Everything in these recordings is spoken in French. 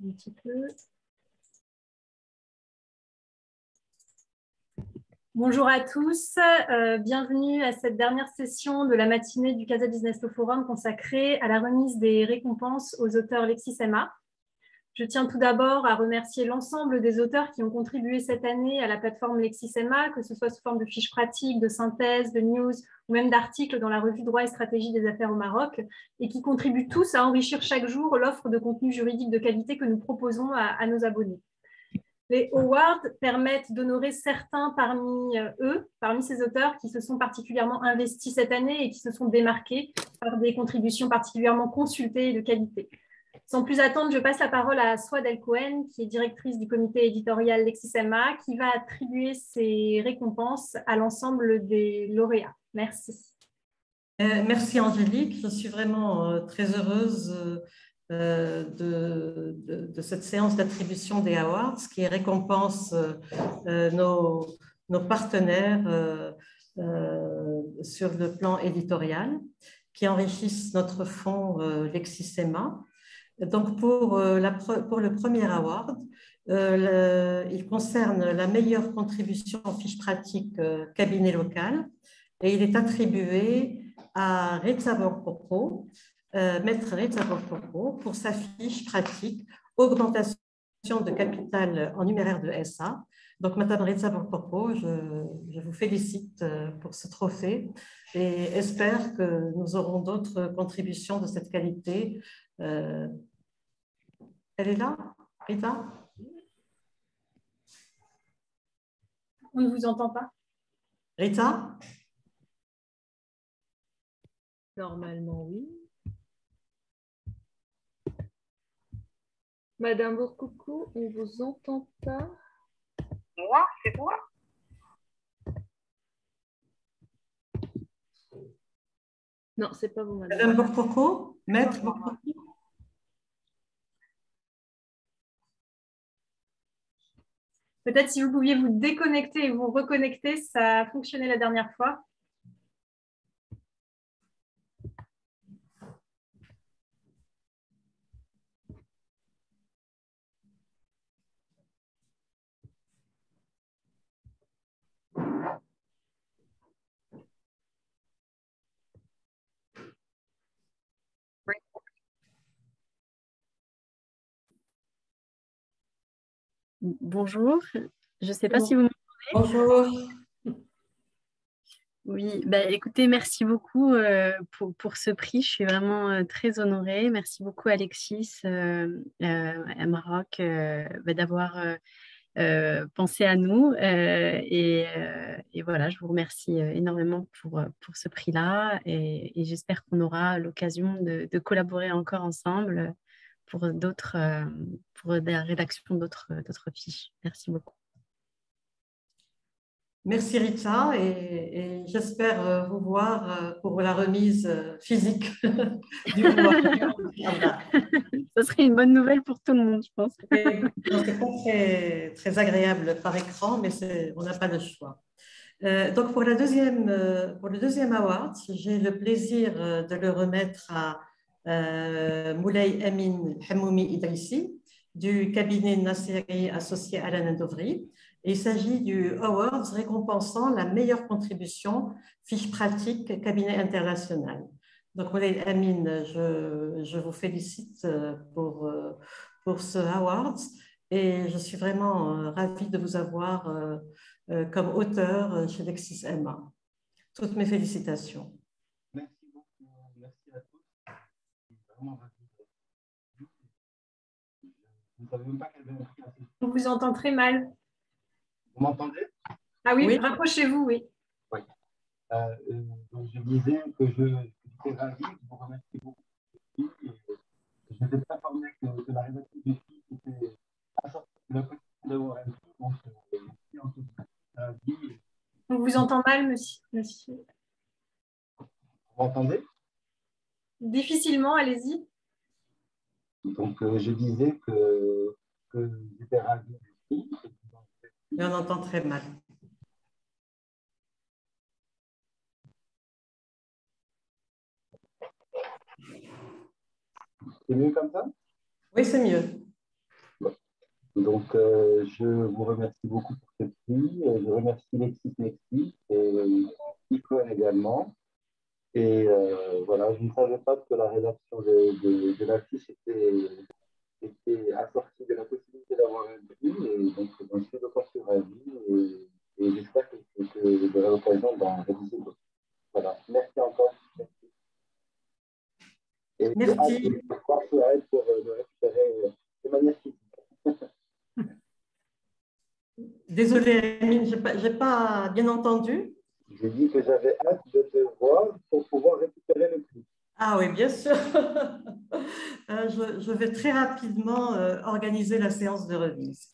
Un petit peu. Bonjour à tous, bienvenue à cette dernière session de la matinée du Casa Business Law Forum consacrée à la remise des récompenses aux auteurs LexisMA. Je tiens tout d'abord à remercier l'ensemble des auteurs qui ont contribué cette année à la plateforme LexisMA, que ce soit sous forme de fiches pratiques, de synthèses, de news ou même d'articles dans la revue Droit et stratégie des affaires au Maroc, et qui contribuent tous à enrichir chaque jour l'offre de contenu juridique de qualité que nous proposons à nos abonnés. Les awards permettent d'honorer certains parmi ces auteurs qui se sont particulièrement investis cette année et qui se sont démarqués par des contributions particulièrement consultées et de qualité. Sans plus attendre, je passe la parole à Souad El Cohen, qui est directrice du comité éditorial LexisMA, qui va attribuer ces récompenses à l'ensemble des lauréats. Merci. Merci Angélique, je suis vraiment très heureuse de cette séance d'attribution des awards qui récompense nos partenaires sur le plan éditorial, qui enrichissent notre fonds LexisMA. Donc pour le premier award, il concerne la meilleure contribution en fiche pratique cabinet local et il est attribué à Reza Borpoko, maître Reza Borpoko, pour sa fiche pratique augmentation de capital en numéraire de SA. Donc, Madame Reza Borpoko, je vous félicite pour ce trophée et espère que nous aurons d'autres contributions de cette qualité. Elle est là, Rita? On ne vous entend pas. Rita? Normalement, oui. Madame Bourcoucou, on ne vous entend pas. Moi, c'est moi. Non, c'est pas vous, madame. Madame Bourcoucou? Maître Bourcoucou? Peut-être si vous pouviez vous déconnecter et vous reconnecter, ça a fonctionné la dernière fois. Bonjour, je ne sais pas si vous m'entendez. Bonjour. Oui, écoutez, merci beaucoup pour ce prix. Je suis vraiment très honorée. Merci beaucoup Alexis à Maroc d'avoir pensé à nous. Et voilà, je vous remercie énormément pour ce prix-là. Et j'espère qu'on aura l'occasion de collaborer encore ensemble pour la rédaction d'autres fiches. Merci beaucoup. Merci Rita et j'espère vous voir pour la remise physique du mois. Ce serait une bonne nouvelle pour tout le monde, je pense. C'est pas très, très agréable par écran, mais on n'a pas le choix. Donc pour le deuxième award, j'ai le plaisir de le remettre à Moulay Amin Hamoumi Idrissi du cabinet Nasseri associé à Alain Dovry. Il s'agit du Awards récompensant la meilleure contribution fiche pratique cabinet international. Donc Moulay Amin, je vous félicite pour ce Awards et je suis vraiment ravie de vous avoir comme auteur chez LexisMA. Toutes mes félicitations. Merci beaucoup, merci à tous. Je suis vraiment ravi. Vous ne savez même pas quelle belle inspiration. On vous entend très mal. Vous m'entendez? Ah oui, Oui. Rapprochez-vous, oui. Oui. Donc je disais que j'étais ravi de vous remercier beaucoup. Je n'étais pas informé que la rédaction du site était assortie de la possibilité d'avoir un prix. Donc, merci en tout cas. Ravi. On vous entend mal, monsieur. Vous m'entendez? Difficilement, allez-y. Donc je disais que j'étais ravi du prix. Et on entend très mal. C'est mieux comme ça? Oui, c'est mieux. Donc, je vous remercie beaucoup pour ce prix. Je remercie LexisNexis et Icon également. Et voilà, je ne savais pas que la rédaction de la fiche était assortie de la possibilité d'avoir un prix. Et donc, je suis d'autant plus ravi. Et j'espère que j'aurai l'occasion d'en réaliser d'autres. Voilà, merci encore. Et j'ai hâte Merci. de voir sur elle pour le récupérer de manière physique. Désolée, Amine, je n'ai pas bien entendu. J'ai dit que j'avais hâte de te voir pour pouvoir récupérer le prix. Ah oui, bien sûr. Je vais très rapidement organiser la séance de remise.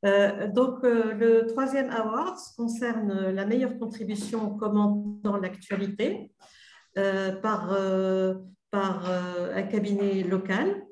Le troisième award concerne la meilleure contribution commentant l'actualité par un cabinet local.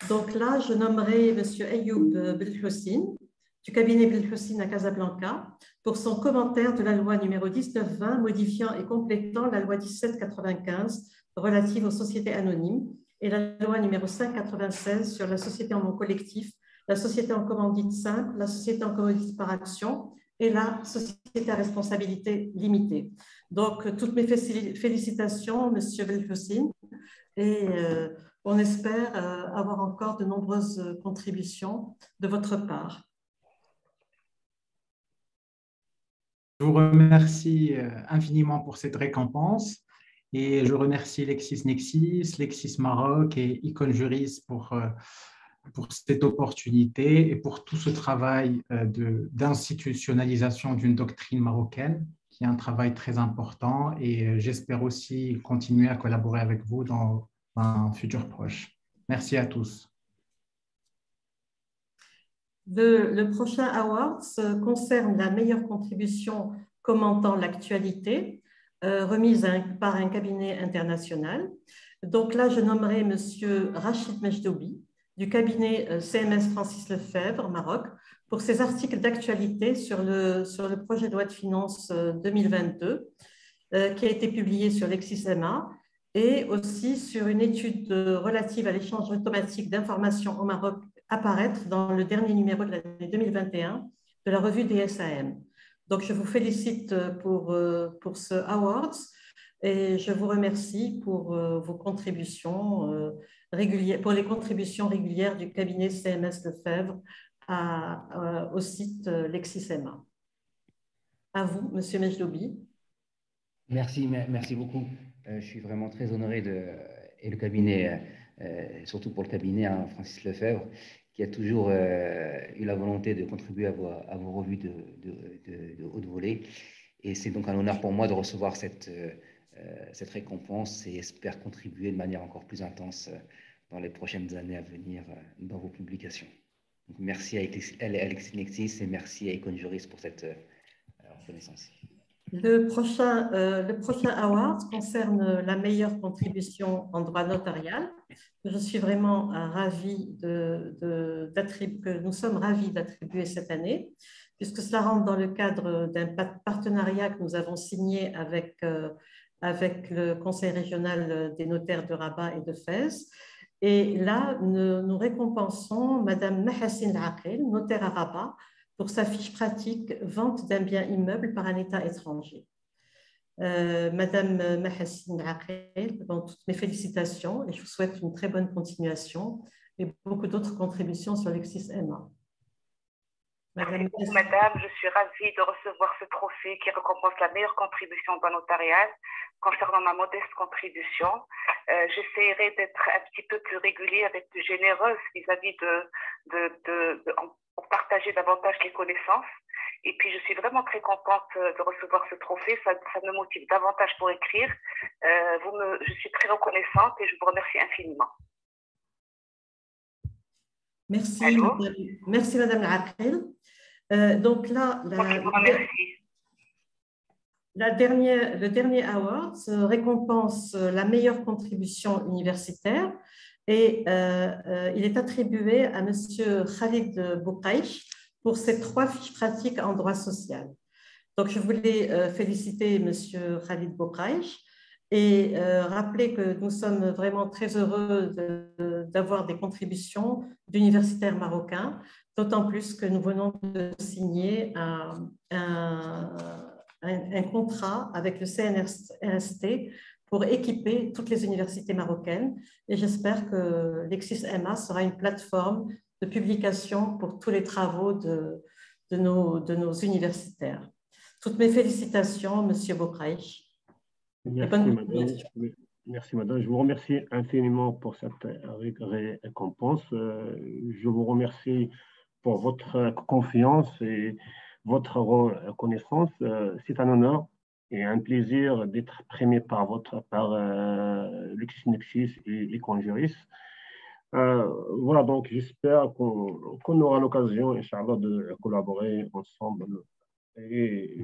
Donc là, je nommerai M. Ayoub Belhoussine du cabinet Belhoussine à Casablanca pour son commentaire de la loi numéro 1920 modifiant et complétant la loi 1795 relative aux sociétés anonymes et la loi numéro 596 sur la société en nom collectif, la société en commandite simple, la société en commandite par action et la société à responsabilité limitée. Donc, toutes mes félicitations, Monsieur Belhoussine, et on espère avoir encore de nombreuses contributions de votre part. Je vous remercie infiniment pour cette récompense et je remercie LexisNexis, Lexis Maroc et Icon Juris pour cette opportunité et pour tout ce travail d'institutionnalisation d'une doctrine marocaine qui est un travail très important et j'espère aussi continuer à collaborer avec vous dans un futur proche. Merci à tous. Le prochain award concerne la meilleure contribution commentant l'actualité, remise par un cabinet international. Donc là, je nommerai M. Rachid Mejdoubi du cabinet CMS Francis Lefebvre, Maroc, pour ses articles d'actualité sur le projet de loi de finances 2022 qui a été publié sur LexisMA et aussi sur une étude relative à l'échange automatique d'informations au Maroc apparaître dans le dernier numéro de l'année 2021 de la revue des SAM. Donc, je vous félicite pour ce award et je vous remercie pour vos contributions régulières, pour les contributions régulières du cabinet CMS Lefebvre au site LexisMA. À vous, Monsieur Mejdoubi. Merci beaucoup. Je suis vraiment très honoré et le cabinet, surtout pour le cabinet Francis Lefebvre, qui a toujours eu la volonté de contribuer à vos revues de haute volée. Et c'est donc un honneur pour moi de recevoir cette récompense et espère contribuer de manière encore plus intense dans les prochaines années à venir dans vos publications. Donc, merci à LexisNexis et merci à Icon Juris pour cette reconnaissance. Le prochain award concerne la meilleure contribution en droit notarial. Je suis vraiment ravie que nous sommes ravis d'attribuer cette année, puisque cela rentre dans le cadre d'un partenariat que nous avons signé avec le Conseil régional des notaires de Rabat et de Fès. Et là, nous récompensons Madame Mahassine Aqil, notaire à Rabat, pour sa fiche pratique « Vente d'un bien immeuble par un État étranger ». Madame Mahassine Aqil, toutes mes félicitations et je vous souhaite une très bonne continuation et beaucoup d'autres contributions sur LexisMA. Merci beaucoup, madame. Je suis ravie de recevoir ce trophée qui récompense la meilleure contribution au droit notarial. Concernant ma modeste contribution, j'essaierai d'être un petit peu plus régulière et plus généreuse vis-à-vis pour partager davantage les connaissances. Et puis, je suis vraiment très contente de recevoir ce trophée. Ça me motive davantage pour écrire. Je suis très reconnaissante et je vous remercie infiniment. Merci, Madame Aqil. Donc là, le dernier award récompense la meilleure contribution universitaire et il est attribué à Monsieur Khalid Boukaïch pour ses 3 fiches pratiques en droit social. Donc, je voulais féliciter Monsieur Khalid Boukaïch et rappeler que nous sommes vraiment très heureux d'avoir des contributions d'universitaires marocains d'autant plus que nous venons de signer un contrat avec le CNRST pour équiper toutes les universités marocaines. Et j'espère que Lexis-MA sera une plateforme de publication pour tous les travaux de nos universitaires. Toutes mes félicitations, Monsieur Boukreich. Merci, madame. Je vous remercie infiniment pour cette récompense. Je vous remercie pour votre confiance et votre reconnaissance. C'est un honneur et un plaisir d'être primé par LexisNexis et Conjuris. Voilà, donc j'espère qu'on aura l'occasion, Inch'Allah, de collaborer ensemble. Et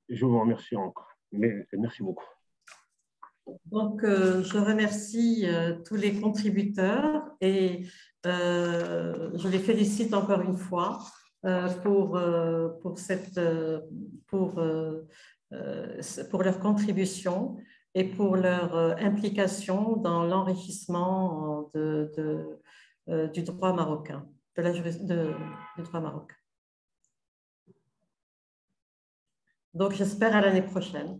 je vous remercie encore. Merci beaucoup. Donc, je remercie tous les contributeurs et je les félicite encore une fois pour leur contribution et pour leur implication dans l'enrichissement du droit marocain, du droit marocain. Donc, j'espère à l'année prochaine.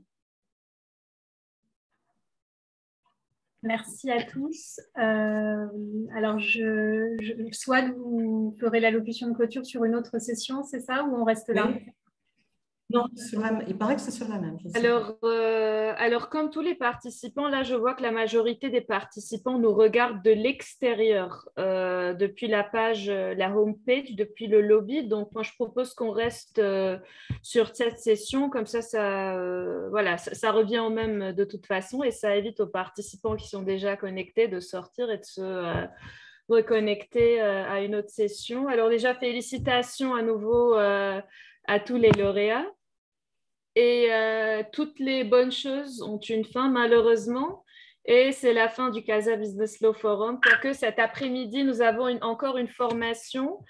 Merci à tous. Alors, soit vous ferez l'allocution de clôture sur une autre session, c'est ça, ou on reste là? Oui. Non, il paraît que c'est sur la même. Alors, comme tous les participants, là, je vois que la majorité des participants nous regardent de l'extérieur, depuis la page, la homepage, depuis le lobby. Donc, moi, je propose qu'on reste sur cette session. Comme ça, voilà, ça revient au même de toute façon et ça évite aux participants qui sont déjà connectés de sortir et de se reconnecter à une autre session. Alors, déjà, félicitations à nouveau à tous les lauréats. Et toutes les bonnes choses ont une fin, malheureusement. Et c'est la fin du Casa Business Law Forum. Quoique cet après-midi, nous avons encore une formation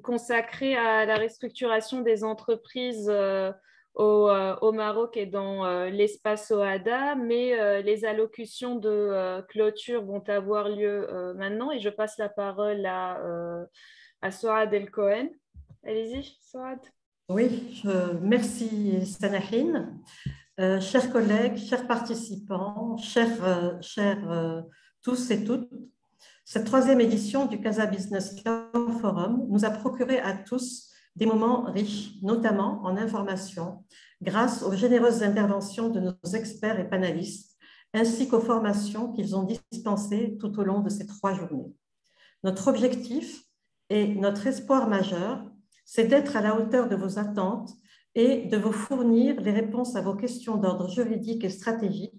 consacrée à la restructuration des entreprises au Maroc et dans l'espace OHADA. Mais les allocutions de clôture vont avoir lieu maintenant. Et je passe la parole à Souad El Cohen. Allez-y, Souad. Oui, merci Sanahin. Chers collègues, chers participants, chers tous et toutes, cette troisième édition du Casa Business Law Forum nous a procuré à tous des moments riches, notamment en information, grâce aux généreuses interventions de nos experts et panélistes, ainsi qu'aux formations qu'ils ont dispensées tout au long de ces 3 journées. Notre objectif et notre espoir majeur, c'est d'être à la hauteur de vos attentes et de vous fournir les réponses à vos questions d'ordre juridique et stratégique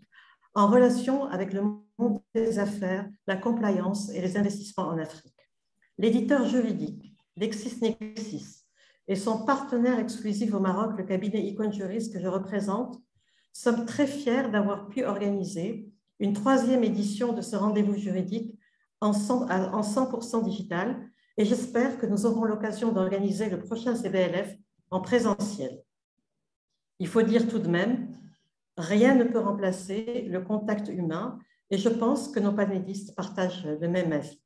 en relation avec le monde des affaires, la compliance et les investissements en Afrique. L'éditeur juridique, LexisNexis, et son partenaire exclusif au Maroc, le cabinet Iconjuris que je représente, sommes très fiers d'avoir pu organiser une 3e édition de ce rendez-vous juridique en 100% digital. Et j'espère que nous aurons l'occasion d'organiser le prochain CBLF en présentiel. Il faut dire tout de même, rien ne peut remplacer le contact humain et je pense que nos panélistes partagent le même avis.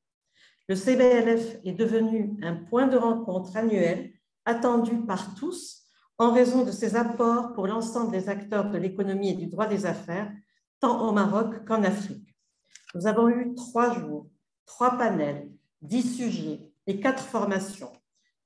Le CBLF est devenu un point de rencontre annuel attendu par tous en raison de ses apports pour l'ensemble des acteurs de l'économie et du droit des affaires, tant au Maroc qu'en Afrique. Nous avons eu 3 jours, 3 panels, 10 sujets et 4 formations.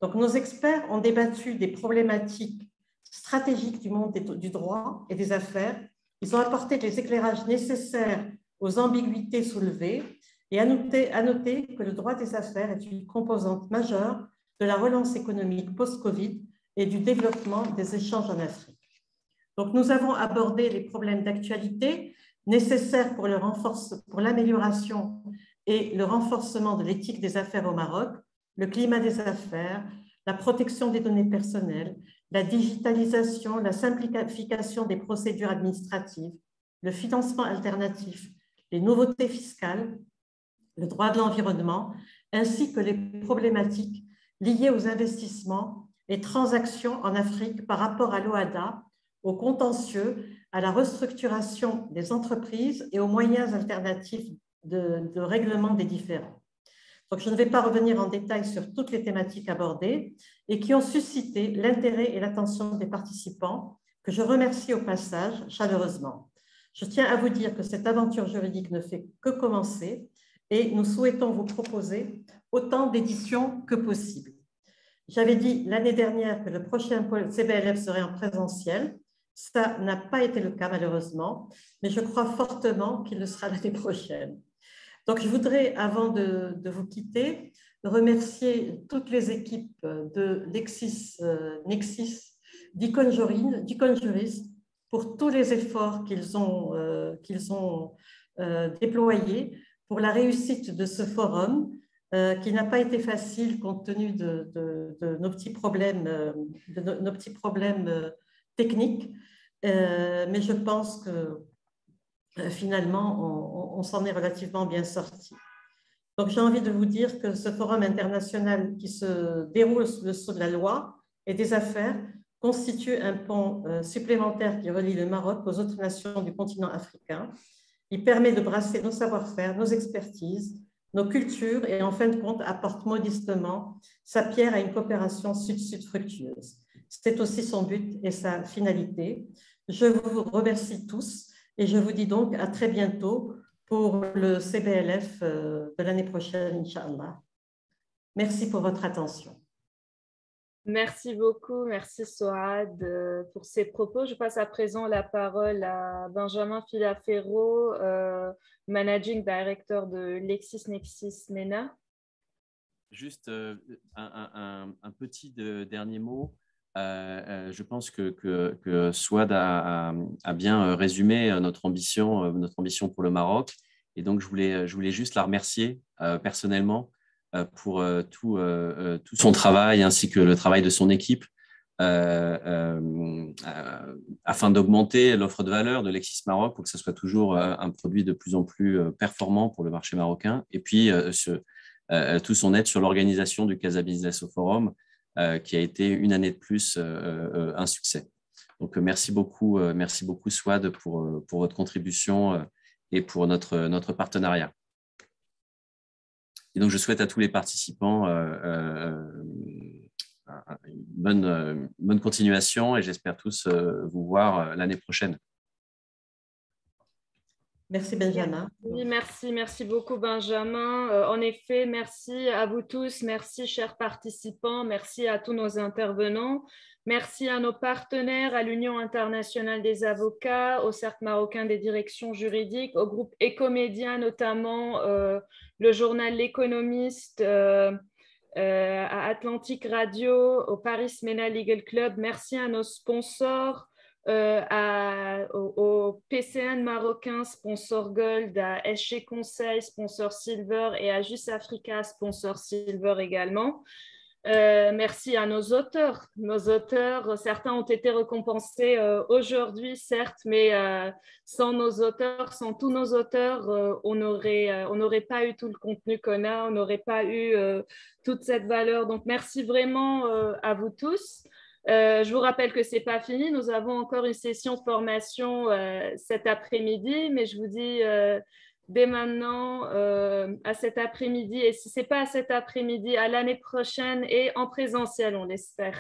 Donc, nos experts ont débattu des problématiques stratégiques du monde du droit et des affaires. Ils ont apporté les éclairages nécessaires aux ambiguïtés soulevées et à noter que le droit des affaires est une composante majeure de la relance économique post-Covid et du développement des échanges en Afrique. Donc, nous avons abordé les problèmes d'actualité nécessaires pour l'amélioration et le renforcement de l'éthique des affaires au Maroc, le climat des affaires, la protection des données personnelles, la digitalisation, la simplification des procédures administratives, le financement alternatif, les nouveautés fiscales, le droit de l'environnement, ainsi que les problématiques liées aux investissements et transactions en Afrique par rapport à l'OHADA, aux contentieux, à la restructuration des entreprises et aux moyens alternatifs de règlement des différends. Donc, je ne vais pas revenir en détail sur toutes les thématiques abordées et qui ont suscité l'intérêt et l'attention des participants, que je remercie au passage chaleureusement. Je tiens à vous dire que cette aventure juridique ne fait que commencer et nous souhaitons vous proposer autant d'éditions que possible. J'avais dit l'année dernière que le prochain CBLF serait en présentiel. Ça n'a pas été le cas malheureusement, mais je crois fortement qu'il le sera l'année prochaine. Donc, je voudrais, avant de vous quitter, remercier toutes les équipes de LexisNexis, d'Icon Juris, pour tous les efforts qu'ils ont déployés pour la réussite de ce forum, qui n'a pas été facile compte tenu de nos petits problèmes, techniques, mais je pense que finalement, on s'en est relativement bien sorti. Donc, j'ai envie de vous dire que ce forum international qui se déroule sous le sceau de la loi et des affaires constitue un pont supplémentaire qui relie le Maroc aux autres nations du continent africain. Il permet de brasser nos savoir-faire, nos expertises, nos cultures et en fin de compte apporte modestement sa pierre à une coopération sud-sud fructueuse. C'est aussi son but et sa finalité. Je vous remercie tous et je vous dis donc à très bientôt pour le CBLF de l'année prochaine, Inch'Allah. Merci pour votre attention. Merci beaucoup, merci Soad pour ces propos. Je passe à présent la parole à Benjamin Filafero, Managing Director de LexisNexis MENA. Juste un petit dernier mot. Je pense que Souad a bien résumé notre ambition pour le Maroc. Et donc, je voulais juste la remercier personnellement pour tout son travail ainsi que le travail de son équipe afin d'augmenter l'offre de valeur de Lexis Maroc pour que ce soit toujours un produit de plus en plus performant pour le marché marocain. Et puis, tout son aide sur l'organisation du Casa Business Forum qui a été une année de plus un succès. Donc, merci beaucoup Souad pour votre contribution et pour notre partenariat. Et donc, je souhaite à tous les participants une bonne continuation et j'espère tous vous voir l'année prochaine. Merci Benjamin. Oui, merci beaucoup Benjamin. En effet, merci à vous tous, merci chers participants, merci à tous nos intervenants, merci à nos partenaires, à l'Union internationale des avocats, au Cercle marocain des directions juridiques, au groupe Ecomédia notamment, le journal L'Économiste, à Atlantic Radio, au Paris MENA Legal Club. Merci à nos sponsors, au PCN marocain, sponsor Gold, à SG Conseil, sponsor Silver et à Just Africa, sponsor Silver également. Merci à nos auteurs. Nos auteurs, certains ont été récompensés aujourd'hui, certes, mais sans nos auteurs, sans tous nos auteurs, on n'aurait pas eu tout le contenu qu'on a, on n'aurait pas eu toute cette valeur. Donc, merci vraiment à vous tous. Je vous rappelle que ce n'est pas fini. Nous avons encore une session de formation cet après-midi, mais je vous dis dès maintenant à cet après-midi. Et si ce n'est pas à cet après-midi, à l'année prochaine et en présentiel, on l'espère.